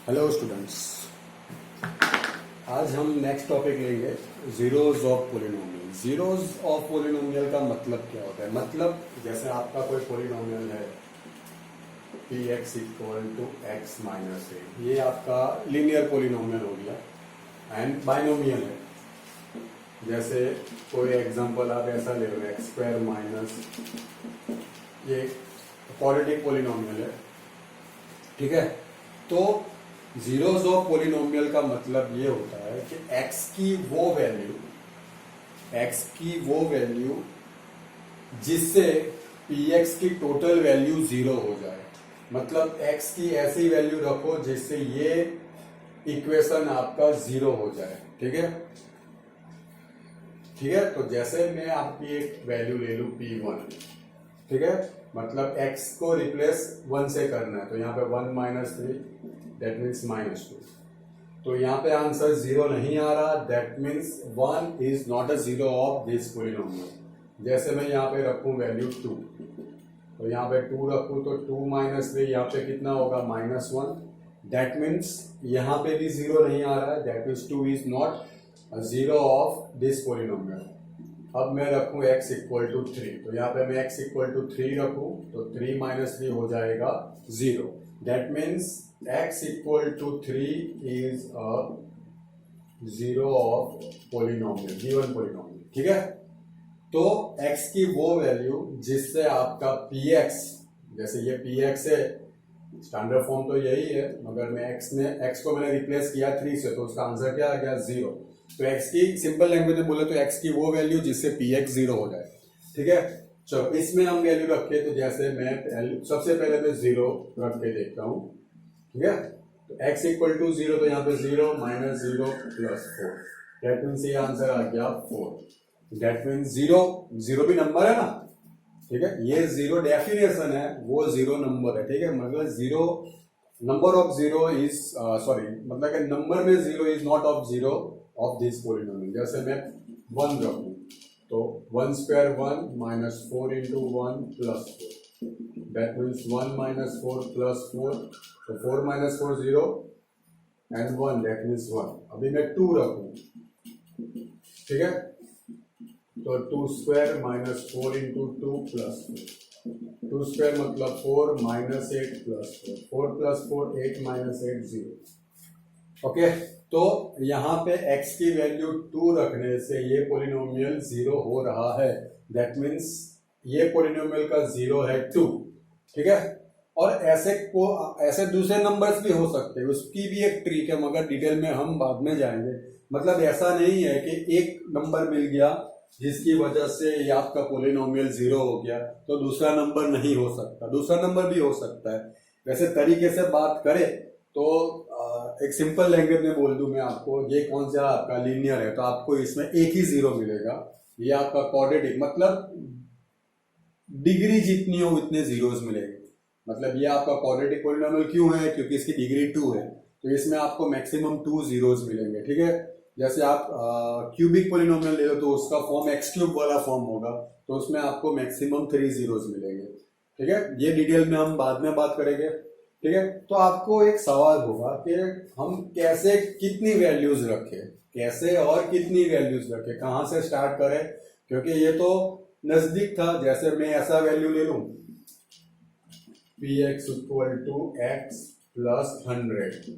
Hello students, आज हम next topic लेंगे zeros of polynomial. Zeros of polynomial का मतलब क्या होता है? मतलब जैसे आपका कोई पोलिनोमियल है p x equal to x minus a, ये आपका लीनियर पोलिनोमियल हो गया एंड बाइनोमियल है। जैसे कोई एग्जांपल आप ऐसा ले लो, एक्स स्क्वायर माइनस, ये क्वाड्रेटिक पोलिनोमियल है, ठीक है। तो जीरोज ऑफ पोलिनोमियल का मतलब ये होता है कि x की वो वैल्यू जिससे px की टोटल वैल्यू जीरो हो जाए। मतलब x की ऐसी वैल्यू रखो जिससे ये इक्वेशन आपका जीरो हो जाए, ठीक है। ठीक है, तो जैसे मैं आपकी एक वैल्यू ले लू p1, ठीक है। मतलब x को रिप्लेस 1 से करना है, तो यहाँ पे 1 माइनस 3 दैट मीन्स -2। तो यहाँ पे आंसर जीरो नहीं आ रहा, that means 1 is not a zero of this polynomial. जैसे मैं यहाँ पे रखूं वैल्यू 2, तो यहाँ पे 2 रखूं तो 2 माइनस 3 यहाँ पे कितना होगा -1। दैट मीन्स यहाँ पे भी जीरो नहीं आ रहा है, that means 2 is not a zero of this polynomial. अब मैं रखूं x इक्वल टू 3, तो यहाँ पे मैं x इक्वल टू 3 रखूं तो 3 माइनस 3 हो जाएगा 0। That means x equal to 3 is a zero of polynomial, given polynomial, ठीक है। तो x की वो वैल्यू जिससे आपका px, जैसे ये px है, स्टैंडर्ड फॉर्म तो यही है, मगर मैं x को मैंने रिप्लेस किया 3 से, तो उसका आंसर क्या आ गया 0। तो x की सिंपल लैंग्वेज में बोले तो x की वो वैल्यू जिससे px जीरो हो जाए, ठीक है। चलो इसमें हम वैल्यू रखे, तो जैसे मैं सबसे पहले मैं 0 रख के देखता हूँ, ठीक है। तो x इक्वल टू 0, तो यहाँ पे 0 माइनस 0 प्लस 4, दैट मीन्स ये आंसर आ गया 4। दैट मीन्स 0 भी नंबर है ना, ठीक है। ये 0 डेफिनेशन है, वो 0 नंबर है, ठीक है। मतलब 0 नंबर ऑफ 0 इज सॉरी, मतलब कि नंबर में 0 is not of 0 of this polynomial. जैसे मैं 1 रखूं तो 1 square 1 minus 4 into 1 plus 4, that means 1 minus 4 plus 4, तो 4 माइनस 4 0 एंड 1, दैट मीन्स 1। अभी मैं 2 रखूं, ठीक है, तो 2 square minus 4 into 2 plus 4, 2 square मतलब 4 minus 8 plus 4, 4 plus 4 8 minus 8 0। Okay, तो यहाँ पे x की वैल्यू 2 रखने से ये पोलिनोमियल जीरो हो रहा है, दैट मीन्स ये पोलिनोमियल का जीरो है 2, ठीक है। और ऐसे दूसरे नंबर्स भी हो सकते हैं, उसकी भी एक ट्रिक है, मगर डिटेल में हम बाद में जाएंगे। मतलब ऐसा नहीं है कि एक नंबर मिल गया जिसकी वजह से ये आपका पोलिनोमियल जीरो हो गया तो दूसरा नंबर नहीं हो सकता, दूसरा नंबर भी हो सकता है। वैसे तरीके से बात करें तो एक सिंपल लैंग्वेज में बोल दूं मैं आपको, ये कौन सा आपका लीनियर है, तो आपको इसमें एक ही जीरो मिलेगा। ये आपका क्वाड्रेटिक, मतलब डिग्री जितनी हो उतने जीरोस मिलेंगे। मतलब ये आपका क्वाड्रेटिक पोलिनोमियल क्यों है? क्योंकि इसकी डिग्री 2 है, तो इसमें आपको मैक्सिमम 2 जीरोस मिलेंगे, ठीक है। जैसे आप क्यूबिक पोलिनोमियल ले लो तो उसका फॉर्म एक्स क्यूब वाला फॉर्म होगा, तो उसमें आपको मैक्सिमम 3 जीरोस मिलेंगे, ठीक है। ये डिटेल में हम बाद में बात करेंगे, ठीक है। तो आपको एक सवाल होगा कि हम कैसे कितनी वैल्यूज रखें, कैसे और कितनी वैल्यूज रखें, कहां से स्टार्ट करें, क्योंकि ये तो नजदीक था। जैसे मैं ऐसा वैल्यू ले लूं p x equal to x plus 100,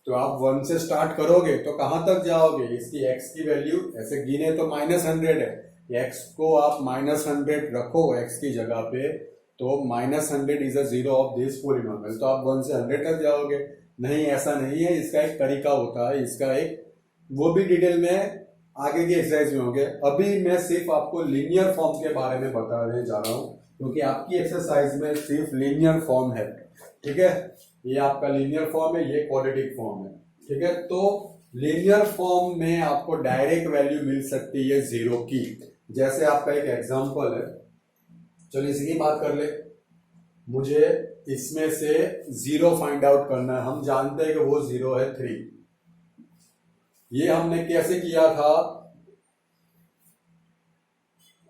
तो आप 1 से स्टार्ट करोगे तो कहां तक जाओगे? इसकी x की वैल्यू ऐसे गिने तो -100 है, x को आप -100 रखो x की जगह पे, तो -100 is a zero of this polynomial, तो आप 1 से 100 तक जाओगे। नहीं, ऐसा नहीं है, इसका एक तरीका होता है, इसका एक, वो भी डिटेल में आगे की एक्सरसाइज में होंगे। अभी मैं सिर्फ आपको लीनियर फॉर्म के बारे में बताने जा रहा हूं, क्योंकि आपकी एक्सरसाइज में सिर्फ लीनियर फॉर्म है, ठीक है। ये आपका लीनियर फॉर्म है, ये क्वाड्रेटिक फॉर्म है, ठीक है। तो लीनियर फॉर्म में आपको डायरेक्ट वैल्यू मिल सकती है जीरो की। जैसे आपका एक एग्जांपल है, चलिए इसी की बात कर ले। मुझे इसमें से जीरो फाइंड आउट करना है, हम जानते हैं कि वो जीरो है 3। ये हमने कैसे किया था?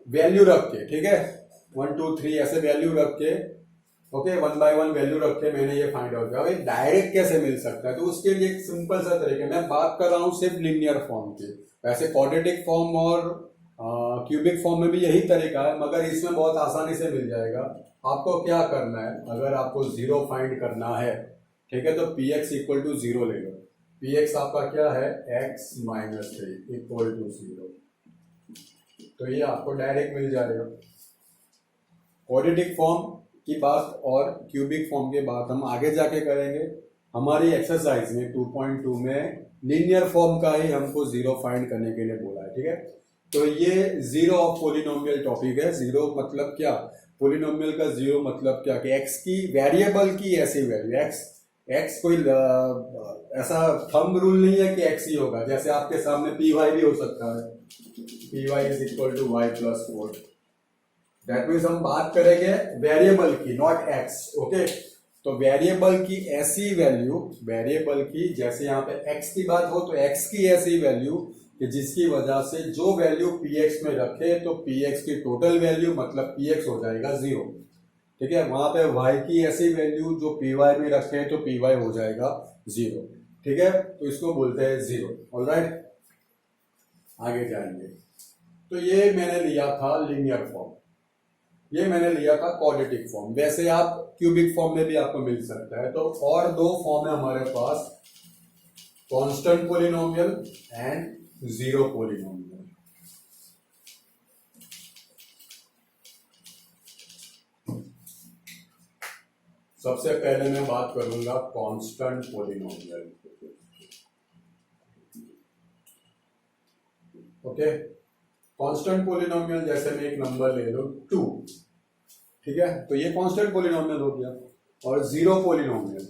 वैल्यू रख के, ठीक है, 1 2 3 ऐसे वैल्यू रख के ओके, 1/1 वैल्यू रख के मैंने ये फाइंड आउट किया। भाई डायरेक्ट कैसे मिल सकता है, तो उसके लिए एक सिंपल सा तरीका, मैं बात कर रहा हूँ सिर्फ लीनियर फॉर्म की, वैसे क्वाड्रेटिक फॉर्म और क्यूबिक फॉर्म में भी यही तरीका है, मगर इसमें बहुत आसानी से मिल जाएगा। आपको क्या करना है, अगर आपको जीरो फाइंड करना है, ठीक है, तो p x equal to zero ले लो। पी एक्स आपका क्या है, x minus 3 equal to zero, तो ये आपको डायरेक्ट मिल जाएगा। क्वाड्रेटिक फॉर्म की बात और क्यूबिक फॉर्म की बात हम आगे जाके करेंगे। हमारी एक्सरसाइज में 2.2 में लीनियर फॉर्म का ही हमको जीरो फाइंड करने के लिए बोला है, ठीक है। तो ये जीरो ऑफ पोलिनोमियल टॉपिक है। जीरो मतलब क्या, पोलिनोमियल का जीरो मतलब क्या कि एक्स की वेरिएबल की ऐसी वैल्यू, एक्स कोई ऐसा थंब रूल नहीं है कि एक्स ही होगा, जैसे आपके सामने पी वाई भी हो सकता है, p y is equal to y plus 4। That means हम बात करेंगे वेरिएबल की, नॉट एक्स, ओके। तो वेरिएबल की ऐसी वैल्यू, वेरिएबल की जैसे यहाँ पे एक्स की बात हो तो एक्स की ऐसी वैल्यू कि जिसकी वजह से जो वैल्यू पी एक्स में रखे तो पी एक्स की टोटल वैल्यू मतलब पी एक्स हो जाएगा जीरो, ठीक है। वहां पे वाई की ऐसी वैल्यू जो पी वाई में रखे तो पी वाई हो जाएगा जीरो, ठीक है। तो इसको बोलते हैं जीरो, ऑलराइट। आगे जाएंगे, तो ये मैंने लिया था लीनियर फॉर्म, ये मैंने लिया था क्वाड्रेटिक फॉर्म। वैसे आप क्यूबिक फॉर्म में भी आपको मिल सकता है। तो और दो फॉर्म है हमारे पास, constant polynomial and zero polynomial. सबसे पहले मैं बात करूंगा constant polynomial, okay. Constant polynomial जैसे मैं एक नंबर ले लो 2, ठीक है, तो ये कांस्टेंट पोलिनोमियल हो गया। और जीरो पोलिनोमियल,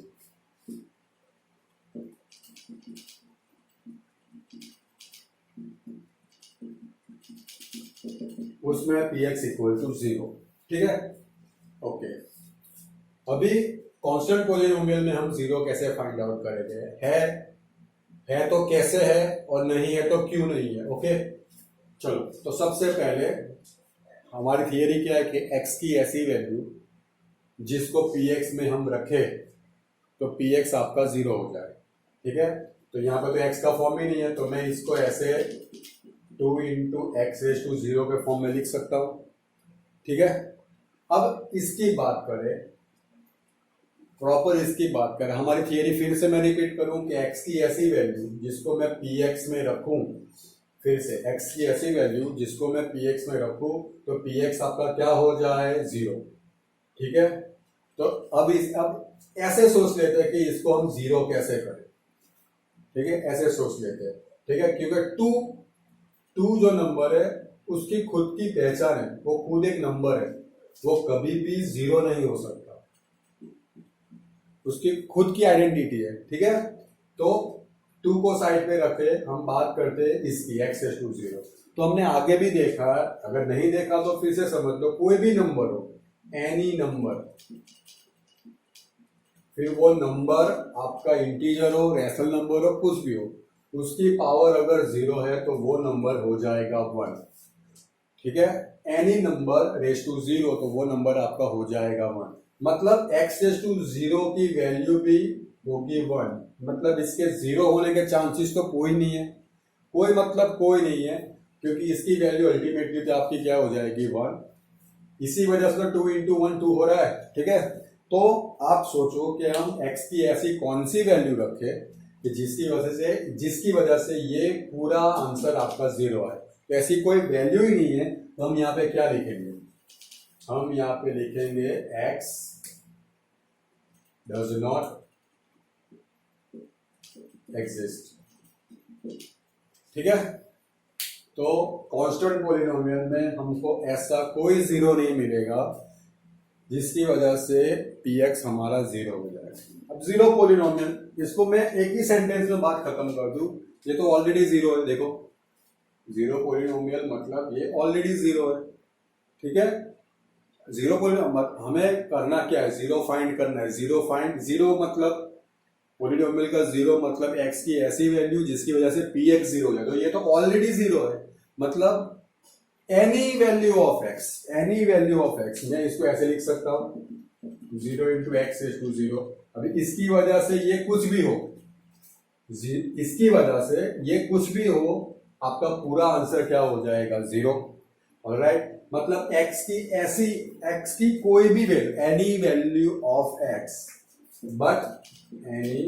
उसमें p x equal to zero, ठीक है, ओके। अभी कांस्टेंट पोलिनोमियल में हम जीरो कैसे फाइंड आउट करेंगे, है तो कैसे है और नहीं है तो क्यों नहीं है, ओके। चलो, तो सबसे पहले हमारी थियरी क्या है कि x की ऐसी वैल्यू जिसको px में हम रखे तो px आपका जीरो हो जाए, ठीक है। तो यहाँ पे तो x का फॉर्म ही नहीं है, तो मैं इसको ऐसे 2 into x raise to zero के फॉर्म में लिख सकता हूं, ठीक है। अब इसकी बात करें, प्रॉपर इसकी बात करें, हमारी थियरी फिर से मैं रिपीट करूं कि x की ऐसी वैल्यू जिसको मैं px में रखूं, फिर से x की ऐसी वैल्यू जिसको मैं px में रखूं तो px आपका क्या हो जाए, जीरो, ठीक है। तो अब ऐसे सोच लेते हैं कि इसको हम जीरो कैसे करें, ठीक है, ऐसे सोच लेते हैं, ठीक है। क्योंकि टू जो नंबर है उसकी खुद की पहचान है, वो खुद एक नंबर है, वो कभी भी जीरो नहीं हो सकता, उसकी खुद की आइडेंटिटी है, ठीक है। तो 2 को साइड पे रखे, हम बात करते हैं इसकी x रेज़ टू 0। तो हमने आगे भी देखा, अगर नहीं देखा तो फिर से समझ लो, कोई भी नंबर हो, एनी नंबर, फिर वो नंबर आपका इंटीजर हो, रैशनल नंबर हो, कुछ भी हो, उसकी पावर अगर 0 है तो वो नंबर हो जाएगा 1, ठीक है। एनी नंबर रेज़ टू 0 तो वो नंबर आपका हो जाएगा 1, मतलब x रेज़ टू 0 की वैल्यू भी होगी 1, मतलब इसके जीरो होने के चांसेस तो कोई नहीं है, कोई मतलब कोई नहीं है, क्योंकि इसकी वैल्यू अल्टीमेटली तो आपकी क्या हो जाएगी 1। इसी वजह से 2 इंटू 1 2 हो रहा है, ठीक है। तो आप सोचो कि हम x की ऐसी कौन सी वैल्यू रखें कि जिसकी वजह से ये पूरा आंसर आपका जीरो है। तो ऐसी कोई वैल्यू ही नहीं है, तो हम यहाँ पे क्या लिखेंगे, हम यहाँ पे लिखेंगे x does not exist, ठीक है। तो कांस्टेंट पोलिनोमियल में हमको ऐसा कोई जीरो नहीं मिलेगा जिसकी वजह से px हमारा जीरो हो जाएगा। अब जीरो पोलिनोमियल, इसको मैं एक ही सेंटेंस में बात खत्म कर दूं, ये तो ऑलरेडी जीरो है, देखो जीरो पोलिनोमियल मतलब ये ऑलरेडी जीरो है, ठीक है। जीरो पोलिनोमियल हमें करना क्या है, जीरो फाइंड करना है। जीरो मतलब पोलिनोमियल का जीरो मतलब x की ऐसी वैल्यू जिसकी वजह से px जीरो हो जाए, तो ये तो ऑलरेडी जीरो है, मतलब एनी वैल्यू ऑफ x, मैं इसको ऐसे लिख सकता हूं, 0 इंटू एक्स रेज टू 0। अभी इसकी वजह से ये कुछ भी हो, इसकी वजह से ये कुछ भी हो, आपका पूरा आंसर क्या हो जाएगा, 0। ऑलराइट, मतलब x की ऐसी, x की कोई भी value, any value of x, but any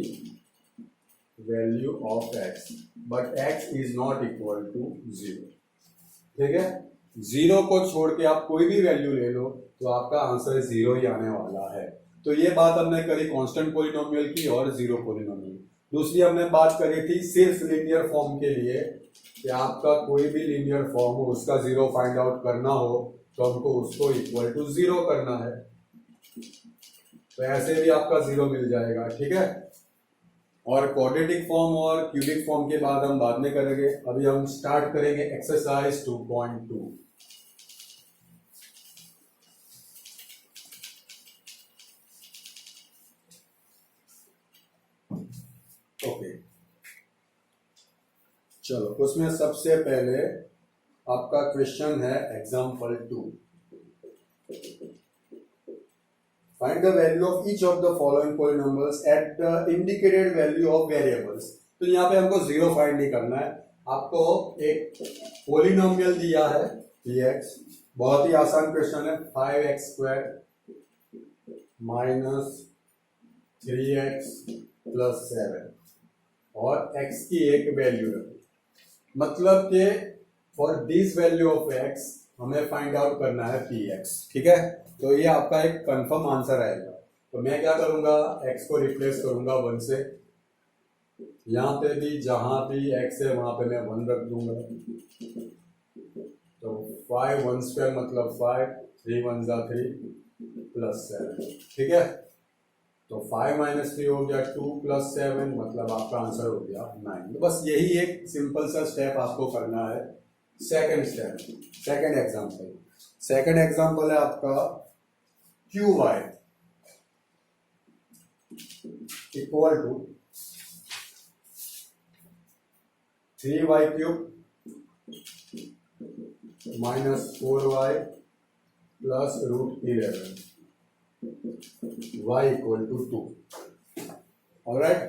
value of x, but x is not equal to 0। ठीक है, 0 को छोड़ के आप कोई भी वैल्यू ले लो तो आपका आंसर 0 ही आने वाला है। तो ये बात हमने करी कांस्टेंट पॉलिनोमियल की और जीरो पॉलिनोमियल। दूसरी हमने बात करी थी सिर्फ लीनियर फॉर्म के लिए, कि आपका कोई भी लीनियर फॉर्म हो, उसका 0 फाइंड आउट करना हो तो हमको उसको इक्वल टू 0 करना है, तो ऐसे भी आपका 0 मिल जाएगा। ठीक है, और क्वाड्रेटिक फॉर्म और क्यूबिक फॉर्म के बाद हम बाद में करेंगे। अभी हम स्टार्ट करेंगे एक्सरसाइज 2.2। ओके, चलो उसमें सबसे पहले आपका क्वेश्चन है example 2। Find the value of each of the following polynomials at the indicated value of variables. तो यहाँ पे हमको 0 फाइंड नहीं करना है, आपको एक पॉलिनोमियल दिया है px, बहुत ही आसान क्वेश्चन है। 5x square minus 3x plus 7 और x की एक वैल्यू रखी, मतलब कि for this value of x हमें फाइंड आउट करना है px। ठीक है, तो ये आपका एक कंफर्म आंसर आएगा। तो मैं क्या करूंगा, x को रिप्लेस करूंगा 1 से, यहाँ पे भी जहां भी x है वहां पे मैं 1 रख दूंगा। तो 5 1 स्क्वायर मतलब 5, 3 1 जा 3 प्लस 7। ठीक है, तो 5 माइनस 3 हो गया 2 प्लस 7, मतलब आपका आंसर हो गया 9। बस यही एक सिंपल सा स्टेप आपको करना है। सेकंड स्टेप, सेकंड एग्जांपल है आपका qy equal to 3y cube minus 4y plus root 11, y equal to 2। Alright,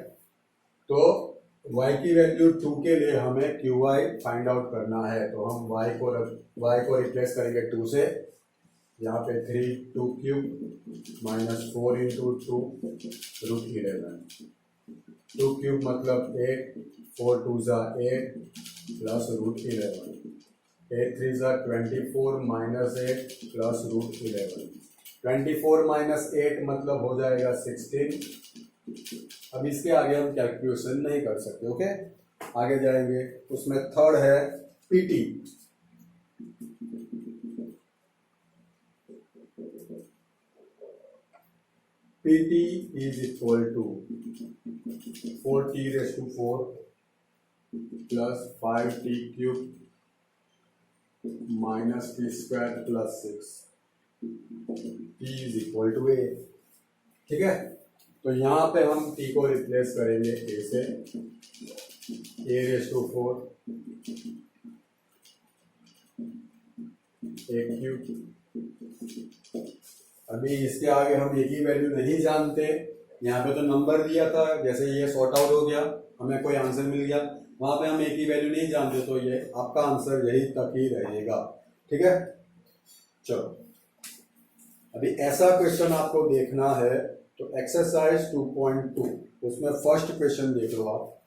तो y की वैल्यू 2 के लिए हमें qy फाइंड आउट करना है। तो हम y को रिप्लेस करेंगे 2 से, यहाँ पे 3 2 cube minus 4 into 2 root 11, 2 cube मतलब 8, 4 2 जा 8 प्लस रूट 11, 8 3 जा 24 माइनस 8 प्लस रूट 11, 24 माइनस 8 मतलब हो जाएगा 16। अब इसके आगे हम कैलकुलेशन नहीं कर सकते। ओके, आगे जाएंगे। उसमें थर्ड है PT. PT is equal to 4t raised to 4 plus 5t cube minus t square plus 6, t is equal to a। ठीक है, तो यहाँ पे हम t को रिप्लेस करेंगे a से, a raised to 4 a cube. अभी इसके आगे हम एक ही वैल्यू नहीं जानते, यहाँ पे तो नंबर दिया था, जैसे ये सॉर्ट आउट हो गया, हमें कोई आंसर मिल गया, वहां पे हम एक ही वैल्यू नहीं जानते, तो ये आपका आंसर यही तक ही रहेगा। ठीक है, चलो अभी ऐसा क्वेश्चन आपको देखना है, तो एक्सरसाइज 2.2 उसमें फर्स्ट क्वेश्चन देख लो आप।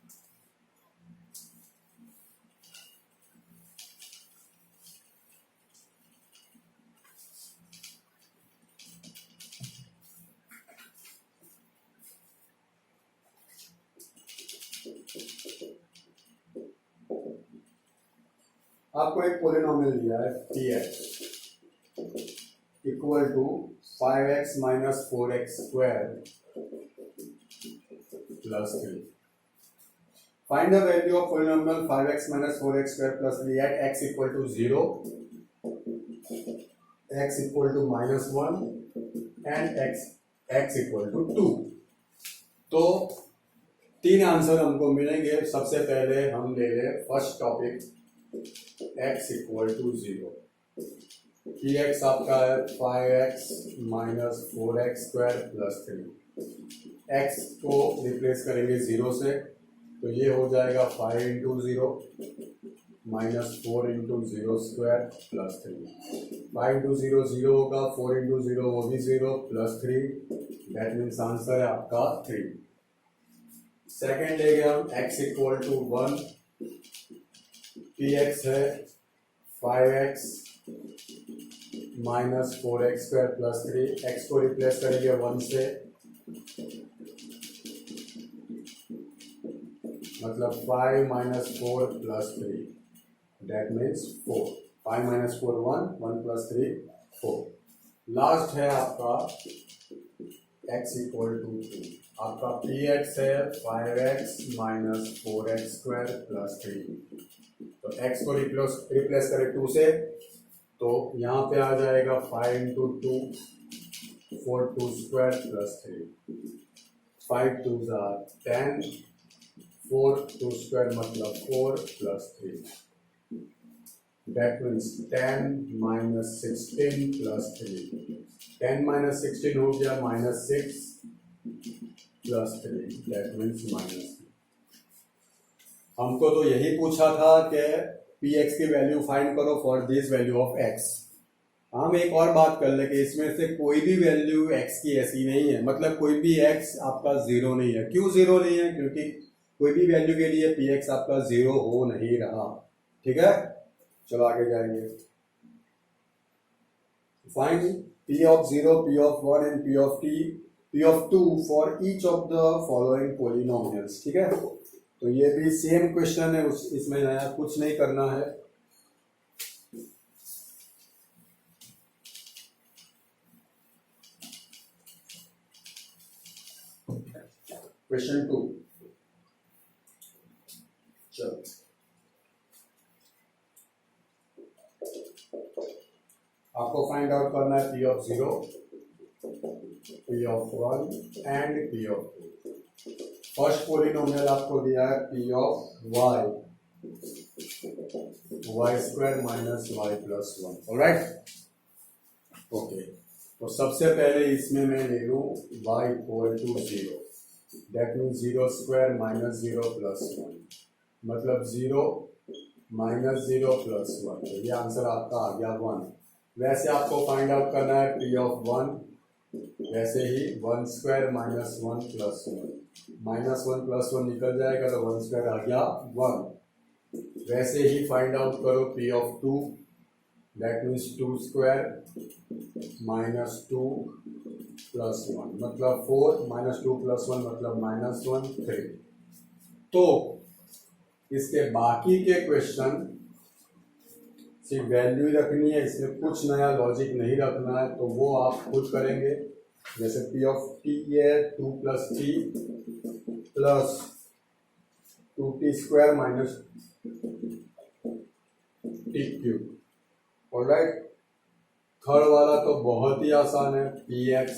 आपको एक पॉलिनोमियल दिया है px equal to 5x minus 4x square plus 3। Find the value of polynomial 5x minus 4x square plus 3 at x equal to 0, x equal to -1 and x equal to 2। तो 3 answer हमको मिलेंगे। सबसे पहले हम ले लें first topic x equal to 0। P x आपका है 5x minus 4x² plus 3। x को रिप्लेस करेंगे 0 से, तो ये हो जाएगा 5 into 0 minus 4 into 0² plus 3। 5 into 0 0 होगा, 4 इंटू 0 वो भी 0 प्लस 3, दैट मीन्स आंसर है आपका 3। सेकेंड लेंगे हम x equal to 1, p x है 5x minus 4x² plus 3। x को रिप्लेस करेंगे 1 से, मतलब 5 minus 4 plus 3, that means 4। 5 minus 4 1, 1 plus 3 4। Last है आपका x इक्वल टू 2। आपका पी एक्स है 5x माइनस 4x² प्लस 3। तो x को रिप्लेस करें 2 से, तो यहाँ पे आ जाएगा 5 इंटू 2 4 2² प्लस 3। 5 2 10, 4 2² मतलब 4 plus 3, that means 10 minus 16 plus 3। 10 minus 16 हो गया minus 6 plus 3, that means minus. हमको तो यही पूछा था कि पी एक्स की वैल्यू फाइंड करो for this value of x. हम एक और बात कर ले कि इसमें से कोई भी वैल्यू एक्स की ऐसी नहीं है, मतलब कोई भी एक्स आपका 0 नहीं है। क्यों 0 नहीं है? क्योंकि कोई भी वैल्यू के लिए पी एक्स आपका 0 हो नहीं रहा। ठीक है, चलो आगे जाएंगे। Find P of 0, p of 1 and p of 2 for each of the following polynomials. ठीक है, तो ये भी सेम क्वेश्चन है, इसमें नया कुछ नहीं करना है। क्वेश्चन 2, चलो आपको फाइंड आउट करना है p of 0, p of 1 and p of 2। First polynomial आपको दिया है p of y square minus y plus 1। Alright, okay. तो सबसे पहले इसमें मैं ले लूँ y equal to 0, that means 0 square minus 0 plus 1, मतलब 0 माइनस 0 प्लस 1। तो ये आंसर आपका आ गया 1। वैसे आपको फाइंड आउट करना है पी ऑफ 1, वैसे ही 1 square minus 1 plus 1, minus 1 plus 1 निकल जाएगा तो 1 स्क्वायर आ गया 1। वैसे ही फाइंड आउट करो P of 2, that means 2 square minus 2 plus 1, मतलब 4 माइनस 2 प्लस 1 मतलब माइनस 1 3। तो इसके बाकी के क्वेश्चन सिर्फ वैल्यू रखनी है, इसमें कुछ नया लॉजिक नहीं रखना है, तो वो आप खुद करेंगे। जैसे पी ऑफ टी है 2 plus T plus 2t square minus T cube. Alright, third वाला तो बहुत ही आसान है, पी एक्स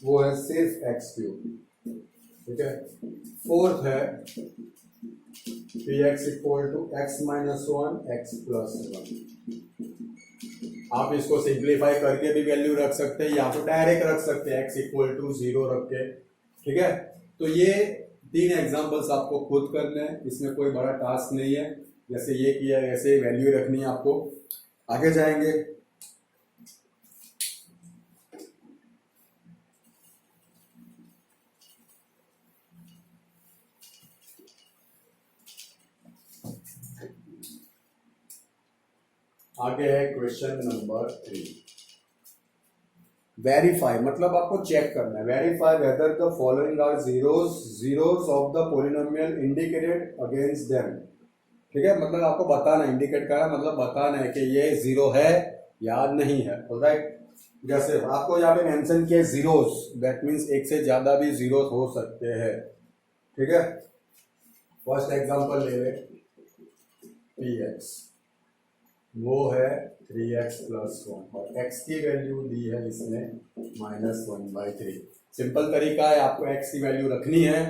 वो है सिर्फ एक्स क्यूब। ठीक है, फोर्थ है p x equal to x minus 1 x plus 1। आप इसको सिंप्लीफाई करके भी वैल्यू रख सकते हैं या तो डायरेक्ट रख सकते हैं एक्स इक्वल टू 0 रख के। ठीक है, तो ये 3 एग्जांपल्स आपको खुद करने हैं, इसमें कोई बड़ा टास्क नहीं है। जैसे ये किया वैसे वैल्यू रखनी है आपको। आगे जाएंगे, आगे है क्वेश्चन नंबर 3। वेरीफाई मतलब आपको चेक करना है, verify whether the following are zeros of the polynomial indicated against them. ठीक है, मतलब आपको बताना, इंडिकेट का मतलब बताना है कि ये 0 है या नहीं है। ऑलराइट, जैसे आपको यहाँ पे मेंशन किया जीरोस, दैट मीन्स एक से ज्यादा भी जीरोस हो सकते हैं। ठीक है, फर्स्ट एग्जांपल ले ले, पी एक्स वो है 3x प्लस 1 और x की वैल्यू दी है इसमें -1/3। सिंपल तरीका है, आपको x की वैल्यू रखनी है।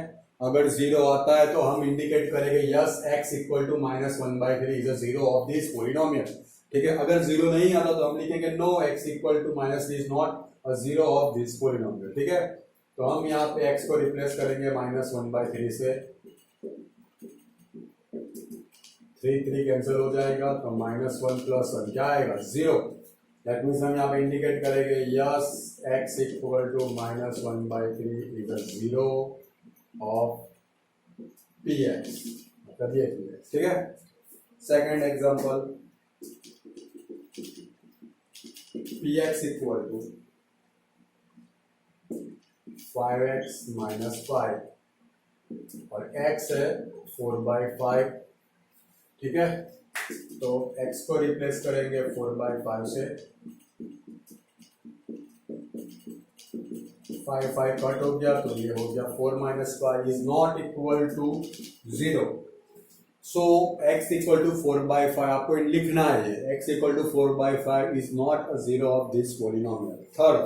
अगर 0 आता है तो हम इंडिकेट करेंगे yes x equal to -1/3 is a 0 of this polynomial. ठीक है। अगर जीरो नहीं आता तो हम लिखेंगे no x equal to minus three is not a zero of this polynomial. ठीक है, तो हम यहाँ पे x को रिप्लेस करेंगे -1/3 से, 3 कैंसिल हो जाएगा तो -1 + 1 क्या आएगा 0। दैट मीन्स हम यहाँ पे इंडिकेट करेंगे yes x equal to -1/3 is a zero of px, मतलब ये px। ठीक है। Second example, px equal to 5x - 5 और x है 4/5। ठीक है, तो x को रिप्लेस करेंगे 4/5 से, 5 कट हो गया तो ये हो गया 4 - 5 is not equal to 0। So x equal to 4/5 आपको लिखना है, x equal to 4/5 is not a zero of this polynomial. Third,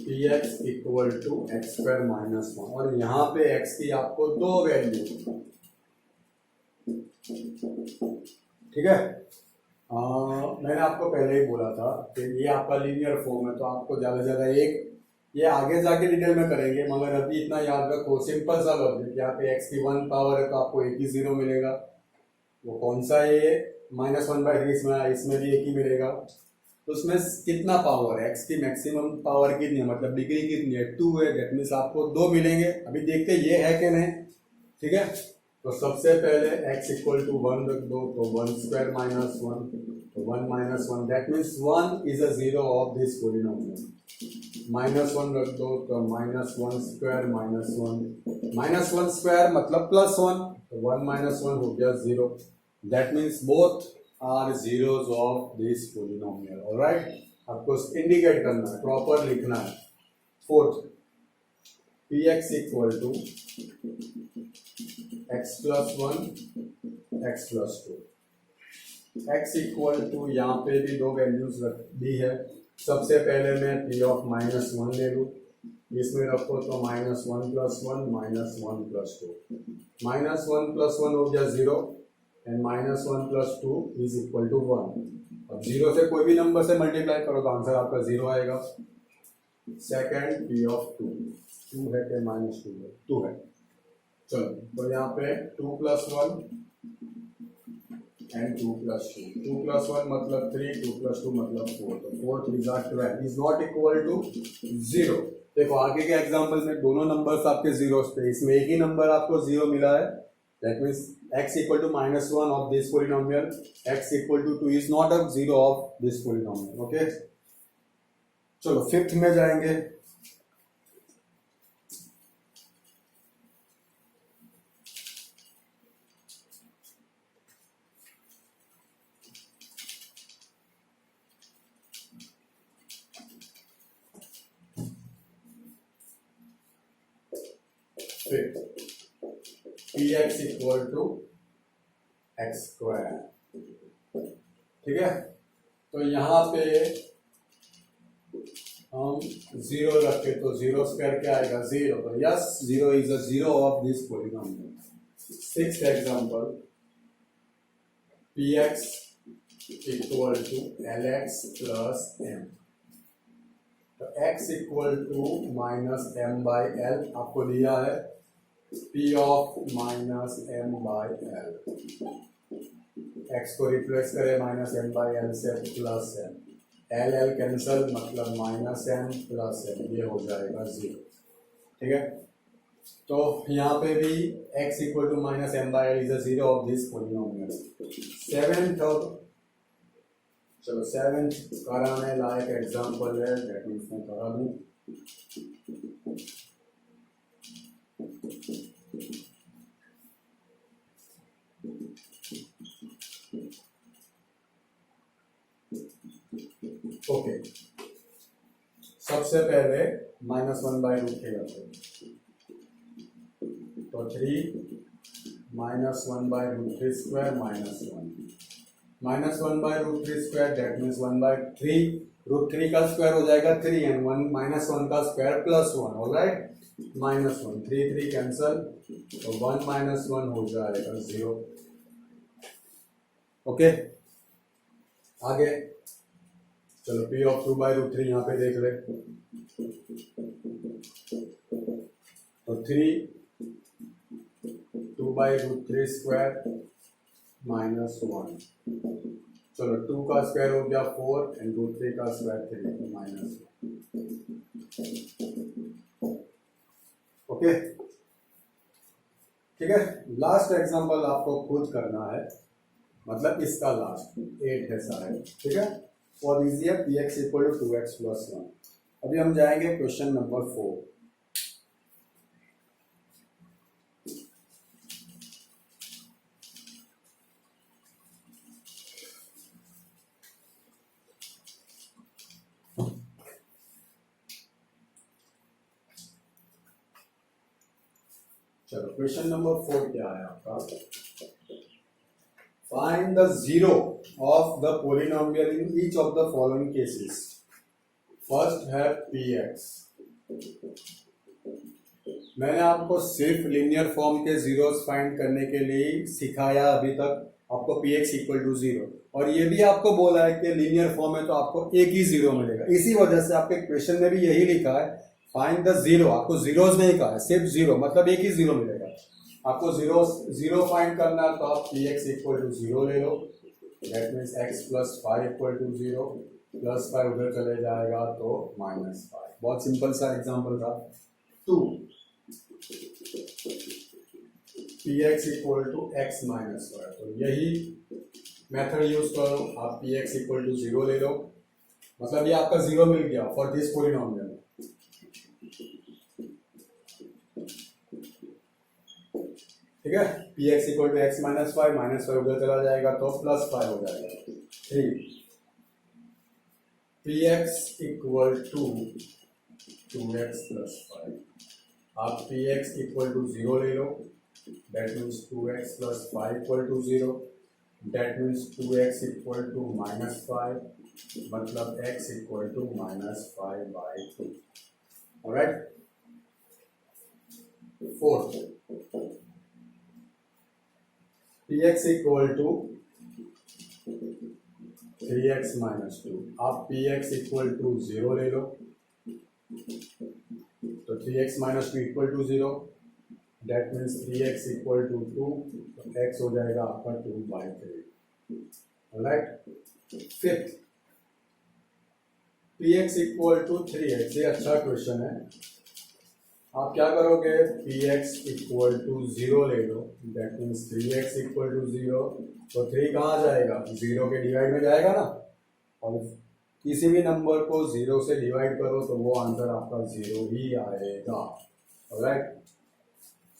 px equal to x² - 1 और यहाँ पे x की आपको दो वैल्यू। ठीक है, मैंने आपको पहले ही बोला था कि ये आपका लीनियर फॉर्म है तो आपको ज्यादा से ज्यादा एक, ये आगे जाके डिटेल में करेंगे मगर अभी इतना याद रखो, सिंपल सा लॉजिक, यहाँ पे x की 1 पावर है तो आपको एक ही जीरो मिलेगा। वो कौन सा है, -1/3 इसमें भी एक ही मिलेगा। तो उसमें कितना पावर है, x की मैक्सिमम पावर कितनी है, मतलब डिग्री कितनी है 2 है, दैट मीन्स आपको 2 मिलेंगे। अभी देखते ये है कि नहीं। ठीक है, तो सबसे पहले x इक्वल टू 1 रख दो तो 1² - 1 तो 1 - 1 that means 1 is a zero of this polynomial. -1 रख दो तो -1² - 1 -1² मतलब +1 तो 1 - 1 हो गया 0। That means both are zeros of this polynomial. Alright, आपको इंडिकेट करना है, प्रॉपर लिखना है। Fourth, px equal to x + 1 x + 2। x equal to यहाँ पे भी दो वैल्यूज दी है। सबसे पहले मैं p ऑफ -1 ले लूँ, इसमें रखो तो -1 + 1 -1 + 2, -1 + 1 हो गया 0 एंड -1 + 2 इज इक्वल टू 1। अब 0 से कोई भी नंबर से मल्टीप्लाई करो तो आंसर आपका 0 आएगा। सेकेंड, p ऑफ 2 है कि -2 है, 2 है। चलो, तो यहाँ पे 2 + 1 एंड 2 + 2, 2 + 1 मतलब 3, 2 + 2 मतलब 4, तो 4 3 12 इज नॉट इक्वल टू 0। देखो आगे के एग्जांपल में दोनों नंबर्स आपके जीरो पे, इसमें एक ही नंबर आपको 0 मिला है। That means x equal to -1 of this polynomial, x equal to 2 is not a zero of this polynomial. Okay, चलो फिफ्थ में जाएंगे। px equal to x²। ठीक है, तो यहाँ पे हम 0 रखे तो 0² क्या आएगा 0, तो yes 0 is a zero of this polynomial. Sixth example, px equal to lx + m। तो x इक्वल टू -m/l आपको दिया है, p ऑफ -m/l, x को रिप्लेस करें -m/l से +m, l कैंसल मतलब -m + m, ये हो जाएगा 0। ठीक है, तो यहाँ पे भी x equal to -m/l is a zero of this polynomial. Seventh, और चलो सेवेंथ कराने लायक एग्जांपल है, दैट मीन्स मैं करा दूं। ओके, सबसे पहले -1/√3 रखते हैं, तो 3 -1/√3² -1/√3² दैट मीन्स 1/3, √3 का स्क्वायर हो जाएगा 3 एंड 1 -1 का स्क्वायर +1। ऑलराइट, -1, 3 3 कैंसल, तो 1 - 1 हो जाएगा 0। ओके, आगे चलो P ऑफ 2/√3 यहाँ पे देख ले, तो 3 2/√3 स्क्वायर -1, चलो 2 का स्क्वायर हो गया 4 एंड √3 का स्क्वायर 3, तो -1। ओके, ठीक है। लास्ट एग्जांपल आपको खुद करना है, मतलब इसका लास्ट 8 है शायद, ठीक है। और दीजिए px equal to 2x plus 1। अभी हम जाएंगे क्वेश्चन नंबर 4। चलो क्वेश्चन नंबर 4 क्या है आपका, find the zero of the polynomial in each of the following cases. First है px। मैंने आपको सिर्फ लीनियर फॉर्म के जीरोस फाइंड करने के लिए सिखाया अभी तक, आपको px इक्वल टू 0, और ये भी आपको बोला है कि लीनियर फॉर्म है तो आपको एक ही जीरो मिलेगा। इसी वजह से आपके क्वेश्चन में भी यही लिखा है फाइंड द जीरो, आपको जीरोस नहीं कहा है, सिर्फ जीरो, मतलब एक ही जीरो मिलेगा। आपको जीरो फाइंड करना है तो आप px इक्वल टू 0 ले लो, that means x plus 5 equal to 0, plus 5 उधर चले जाएगा तो -5। बहुत सिंपल सा एग्जांपल था। 2 px equal to x minus 5, तो यही मेथड यूज करो, आप px इक्वल टू 0 ले लो, मतलब ये आपका 0 मिल गया फॉर दिस पोलिनोमियल। ठीक है, px equal to x minus 5, -5 उधर चला जाएगा तो +5 हो जाएगा। 3 px equal to 2x plus 5, आप px इक्वल टू 0 ले लो, that means 2x plus 5 equal to 0, that means 2x equal to -5, मतलब x equal to -5/2। Alright, 4 px equal to 3x minus 2, आप px इक्वल टू 0 ले लो, तो 3x minus 2 equal to 0, that means 3x equal to 2, तो x हो जाएगा आपका 2/3। Alright, fifth px equal to 3x, ये अच्छा क्वेश्चन है। आप क्या करोगे, px इक्वल टू 0 ले लो, that means 3x equal to 0, तो 3 कहाँ जाएगा, 0 के डिवाइड में जाएगा ना, और किसी भी नंबर को 0 से डिवाइड करो तो वो आंसर आपका 0 ही आएगा। ऑलराइट,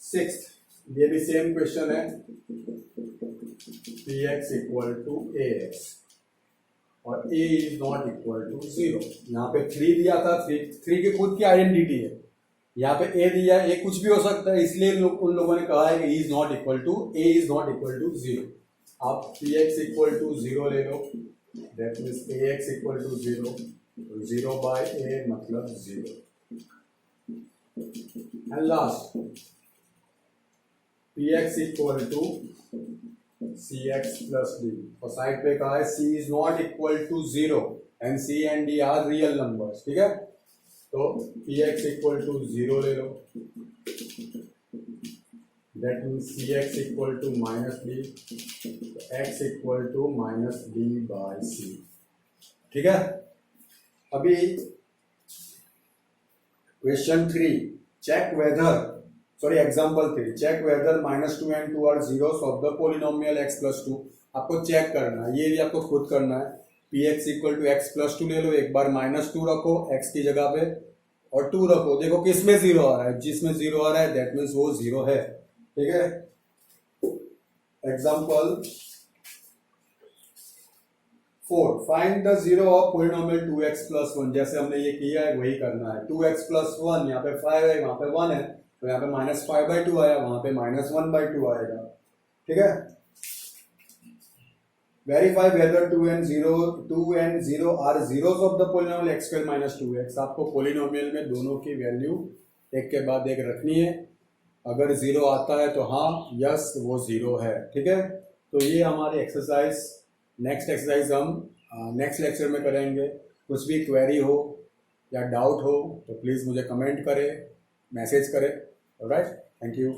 सिक्स्थ, ये भी सेम क्वेश्चन है, px इक्वल टू ax और a is not equal to 0। यहाँ पे 3 दिया था, 3 की खुद की आइडेंटिटी है, यहाँ पे a दिया, a कुछ भी हो सकता है, इसलिए उन लोगों ने कहा है कि a is not equal to 0। आप px इक्वल टू 0 ले लो, that means ax equal to 0, 0/a मतलब 0। And last, px equal to cx plus d, और साइड पे कहा है c is not equal to 0 and c and d are real numbers. ठीक है, तो px इक्वल टू 0 ले लो, that means cx equal to -d, x equal to -d/c। ठीक है, अभी question 3, check whether, sorry example 3, check whether -2 and 2 are zeros of the polynomial x plus 2। आपको check करना है, ये भी आपको खुद करना है। px equal to x plus 2 ले लो, एक बार -2 रखो x की जगह पे और 2 रखो, देखो किसमें 0 आ रहा है, जिसमें 0 आ रहा है दैट मीन्स वो 0 है। ठीक है, example 4, find the zero of polynomial 2x plus 1। जैसे हमने ये किया है वही करना है, 2x प्लस 1, यहाँ पे 5 है, वहां पे 1 है, तो यहाँ पे -5/2 आया, वहां पे -1/2 आएगा। ठीक है, verify whether 2 and 0 are zeros of the polynomial x² - 2x। आपको पोलिनोमियल में दोनों की वैल्यू एक के बाद एक रखनी है। अगर ज़ीरो आता है तो हाँ यस वो ज़ीरो है, ठीक है। तो ये हमारी एक्सरसाइज, नेक्स्ट एक्सरसाइज हम नेक्स्ट लेक्चर में करेंगे। कुछ भी क्वेरी हो या डाउट हो तो प्लीज़ मुझे कमेंट करें, मैसेज करें। Alright, thank you.